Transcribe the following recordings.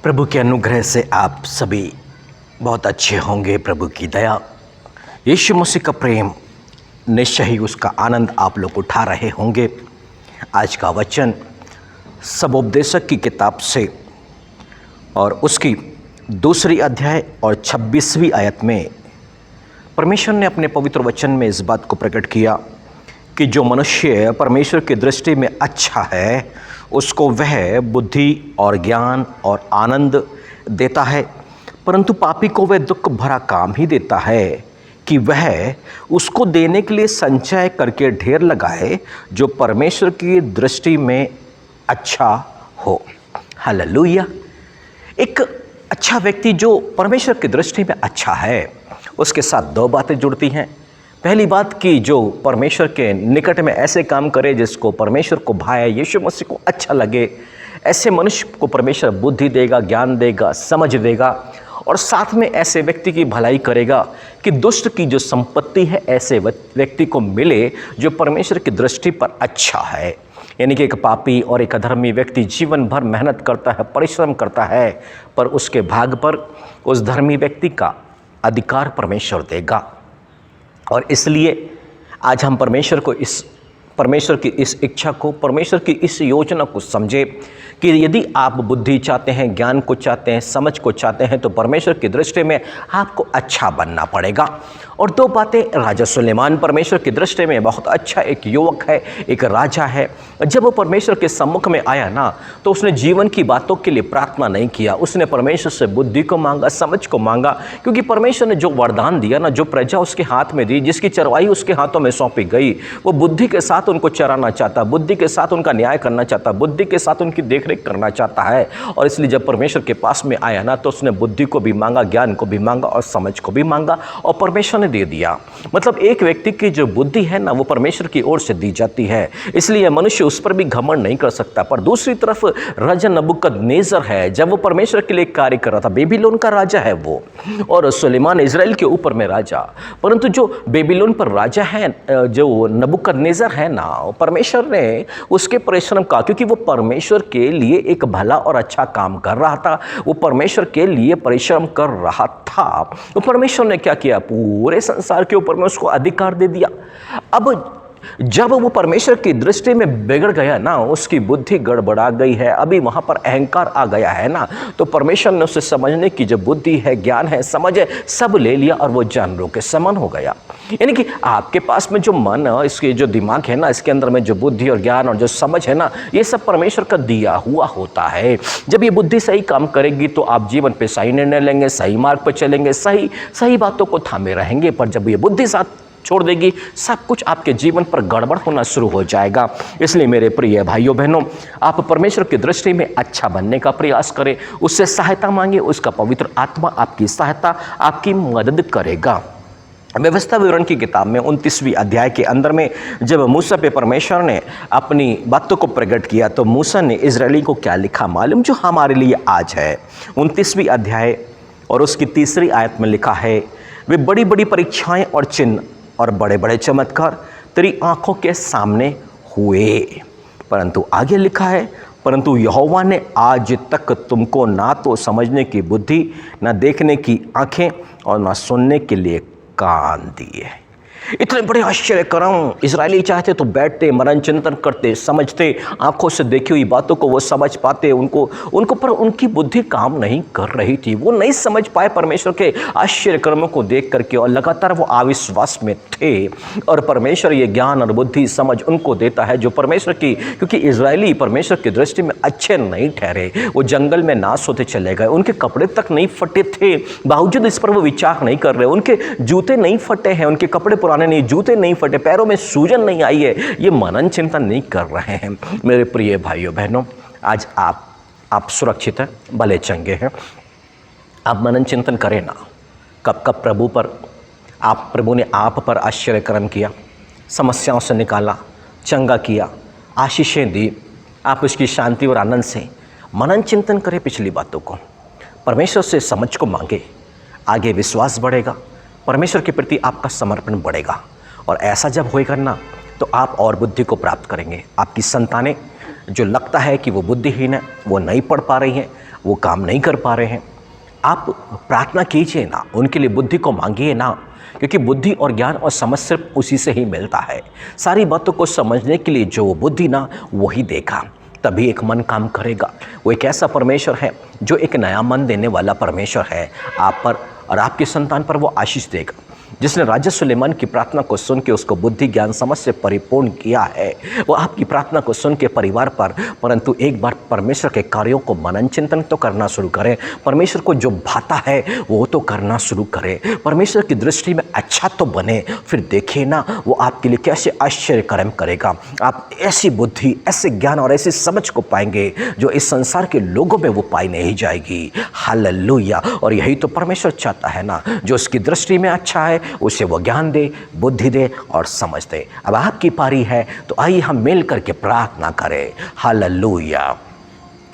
प्रभु के अनुग्रह से आप सभी बहुत अच्छे होंगे। प्रभु की दया, यीशु मसीह का प्रेम, निश्चय ही उसका आनंद आप लोग उठा रहे होंगे। आज का वचन सबोपदेशक की किताब से और उसकी दूसरी अध्याय और 26वीं आयत में परमेश्वर ने अपने पवित्र वचन में इस बात को प्रकट किया कि जो मनुष्य परमेश्वर की दृष्टि में अच्छा है उसको वह बुद्धि और ज्ञान और आनंद देता है, परंतु पापी को वह दुख भरा काम ही देता है कि वह उसको देने के लिए संचय करके ढेर लगाए जो परमेश्वर की दृष्टि में अच्छा हो। हालेलुया। एक अच्छा व्यक्ति जो परमेश्वर की दृष्टि में अच्छा है उसके साथ दो बातें जुड़ती हैं। पहली बात कि जो परमेश्वर के निकट में ऐसे काम करे जिसको परमेश्वर को भाए, यीशु मसीह को अच्छा लगे, ऐसे मनुष्य को परमेश्वर बुद्धि देगा, ज्ञान देगा, समझ देगा और साथ में ऐसे व्यक्ति की भलाई करेगा कि दुष्ट की जो संपत्ति है ऐसे व्यक्ति को मिले जो परमेश्वर की दृष्टि पर अच्छा है। यानी कि एक पापी और एक अधर्मी व्यक्ति जीवन भर मेहनत करता है, परिश्रम करता है, पर उसके भाग पर उस धर्मी व्यक्ति का अधिकार परमेश्वर देगा। और इसलिए आज हम परमेश्वर की इस इच्छा को, परमेश्वर की इस योजना को समझे कि यदि आप बुद्धि चाहते हैं, ज्ञान को चाहते हैं, समझ को चाहते हैं तो परमेश्वर की दृष्टि में आपको अच्छा बनना पड़ेगा। और दो बातें, राजा सुलेमान परमेश्वर की दृष्टि में बहुत अच्छा एक युवक है, एक राजा है। जब वो परमेश्वर के सम्मुख में आया ना तो उसने जीवन की बातों के लिए प्रार्थना नहीं किया, उसने परमेश्वर से बुद्धि को मांगा, समझ को मांगा, क्योंकि परमेश्वर ने जो वरदान दिया ना, जो प्रजा उसके हाथ में दी, जिसकी चरवाई उसके हाथों में सौंपी गई, वो बुद्धि के साथ उनको चराना चाहता, बुद्धि के साथ उनका न्याय करना चाहता, बुद्धि के साथ उनकी देखरेख करना चाहता है। और इसलिए जब परमेश्वर के पास में आया ना तो उसने बुद्धि को भी मांगा, ज्ञान को भी मांगा और समझ को भी मांगा और परमेश्वर ने दे दिया। मतलब एक व्यक्ति की जो बुद्धि है ना वो परमेश्वर की ओर से दी जाती है, इसलिए मनुष्य उस पर भी घमंड नहीं कर सकता। पर दूसरी तरफ राजा नबूकदनेस्सर है, जब वो परमेश्वर के लिए कार्य कर रहा था, बेबीलोन का राजा है वो, और सुलेमान इजराइल के ऊपर में राजा, परंतु जो बेबीलोन पर राजा है, जो नबूकदनेस्सर है ना, परमेश्वर ने उसके परिश्रम का, क्योंकि वो परमेश्वर के लिए एक भला और अच्छा काम कर रहा था, वो परमेश्वर के लिए परिश्रम कर रहा था, तो परमेश्वर ने क्या किया, पूरे संसार के ऊपर में उसको अधिकार दे दिया। अब जब वो परमेश्वर की दृष्टि में बिगड़ गया ना, उसकी बुद्धि गड़बड़ा गई है, अभी वहां पर अहंकार आ गया है ना, तो परमेश्वर ने उसे समझने की जो बुद्धि है, ज्ञान है, समझ है, सब ले लिया और वो जानवरों के समान हो गया। यानी कि आपके पास में जो मन, इसके जो दिमाग है ना, इसके अंदर में जो बुद्धि और ज्ञान और जो समझ है ना, ये सब परमेश्वर का दिया हुआ होता है। जब ये बुद्धि सही काम करेगी तो आप जीवन पे सही निर्णय लेंगे, सही मार्ग पर चलेंगे, सही बातों को थामे रहेंगे। पर जब ये बुद्धि साथ छोड़ देगी, सब कुछ आपके जीवन पर गड़बड़ होना शुरू हो जाएगा। इसलिए मेरे प्रिय भाइयों बहनों, आप परमेश्वर की दृष्टि में अच्छा बनने का प्रयास करें, उससे सहायता मांगे, उसका पवित्र आत्मा आपकी सहायता, आपकी मदद करेगा। व्यवस्था विवरण की किताब में 29वीं अध्याय के अंदर में जब मूसा पे परमेश्वर ने अपनी बातों को प्रकट किया तो मूसा ने इजरायली को क्या लिखा मालूम, जो हमारे लिए आज है। 29वीं अध्याय और उसकी 3री आयत में लिखा है, वे बड़ी बड़ी परीक्षाएं और चिन्ह और बड़े बड़े चमत्कार तेरी आंखों के सामने हुए। परंतु आगे लिखा है, परंतु यहोवा ने आज तक तुमको ना तो समझने की बुद्धि, ना देखने की आंखें और ना सुनने के लिए कान दिए। इतने बड़े आश्चर्य कर्म इजरायली चाहते तो बैठते, मनन चिंतन करते, समझते, आंखों से देखी हुई बातों को वो समझ पाते, उनको पर उनकी बुद्धि काम नहीं कर रही थी। वो नहीं समझ पाए परमेश्वर के आश्चर्य कर्मों को देख करके, और लगातार वो अविश्वास में थे। और परमेश्वर ये ज्ञान और बुद्धि समझ उनको देता है जो परमेश्वर की, क्योंकि इजरायली परमेश्वर की दृष्टि में अच्छे नहीं ठहरे, वो जंगल में नाश होते चले गए, उनके कपड़े तक नहीं फटे थे, बावजूद इस पर वो विचार नहीं कर रहे, उनके जूते नहीं फटे हैं, उनके कपड़े नहीं, जूते नहीं फटे, पैरों में सूजन नहीं आई है, ये मनन चिंतन नहीं कर रहे हैं। मेरे प्रिय भाइयों बहनों, आज आप सुरक्षित हैं, भले चंगे हैं, आप मनन चिंतन करें ना। कब कब प्रभु ने आप पर आश्चर्य कर्म किया, समस्याओं से निकाला, चंगा किया, आशीषें दी, आप उसकी शांति और आनंद से मनन चिंतन करें पिछली बातों को, परमेश्वर से समझ को मांगे, आगे विश्वास बढ़ेगा, परमेश्वर के प्रति आपका समर्पण बढ़ेगा। और ऐसा जब होएगा ना तो आप और बुद्धि को प्राप्त करेंगे। आपकी संतानें जो लगता है कि वो बुद्धिहीन है, वो नहीं पढ़ पा रही हैं, वो काम नहीं कर पा रहे हैं। आप प्रार्थना कीजिए ना, उनके लिए बुद्धि को मांगिए ना, क्योंकि बुद्धि और ज्ञान और समझ सिर्फ उसी से ही मिलता है। सारी बातों को समझने के लिए जो वो बुद्धि ना वही देगा, तभी एक मन काम करेगा। वो एक ऐसा परमेश्वर है जो एक नया मन देने वाला परमेश्वर है। आप पर और आपके संतान पर वो आशीष देगा। जिसने राजा सुलेमान की प्रार्थना को सुन के उसको बुद्धि ज्ञान समझ से परिपूर्ण किया है, वो आपकी प्रार्थना को सुन के परिवार पर, परंतु एक बार परमेश्वर के कार्यों को मनन चिंतन तो करना शुरू करें। परमेश्वर को जो भाता है वो तो करना शुरू करें। परमेश्वर की दृष्टि में अच्छा तो बने, फिर देखिए ना वो आपके लिए कैसे आश्चर्य कर्म करेगा। आप ऐसी बुद्धि, ऐसे ज्ञान और ऐसी समझ को पाएंगे जो इस संसार के लोगों में वो पाई नहीं जाएगी। हालेलुया। और यही तो परमेश्वर चाहता है ना, जो उसकी दृष्टि में अच्छा है उसे वो ज्ञान दे, बुद्धि दे और समझ दे। अब आपकी पारी है, तो आइए हम मिल करके प्रार्थना करें। Hallelujah,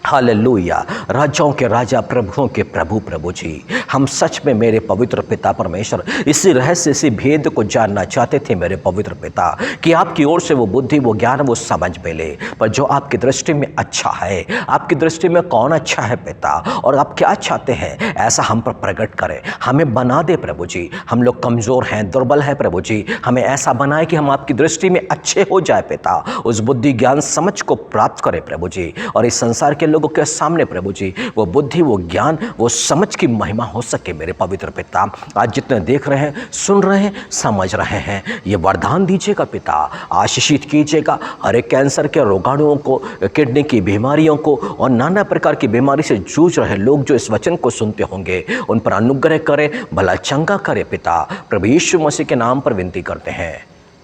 hallelujah. राजाओं के राजा, प्रभुओं के प्रभु प्रभु जी, हम सच में मेरे पवित्र पिता परमेश्वर इसी रहस्य, इसी भेद को जानना चाहते थे मेरे पवित्र पिता, कि आपकी ओर से वो बुद्धि, वो ज्ञान, वो समझ मिले। पर जो आपकी दृष्टि में अच्छा है, आपकी दृष्टि में कौन अच्छा है पिता, और आप क्या चाहते हैं ऐसा हम पर प्रकट करें, हमें बना दे प्रभु जी। हम लोग कमज़ोर हैं, दुर्बल हैं प्रभु जी, हमें ऐसा बनाए कि हम आपकी दृष्टि में अच्छे हो जाए पिता। उस बुद्धि ज्ञान समझ को प्राप्त करें प्रभु जी, और इस संसार के लोगों के सामने प्रभु जी वो बुद्धि, वो ज्ञान, वो समझ की महिमा हो सके मेरे पवित्र पिता। आज जितने देख रहे हैं, सुन रहे हैं, समझ रहे हैं, ये वरदान दीजिएगा पिता, आशीषित कीजिएगा। हर एक कैंसर के रोगाणुओं को, किडनी की बीमारियों को और नाना प्रकार की बीमारी से जूझ रहे लोग जो इस वचन को सुनते होंगे, उन पर अनुग्रह करें, भला चंगा करे पिता। प्रभु यीशु मसीह के नाम पर विनती करते हैं,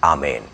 आमीन।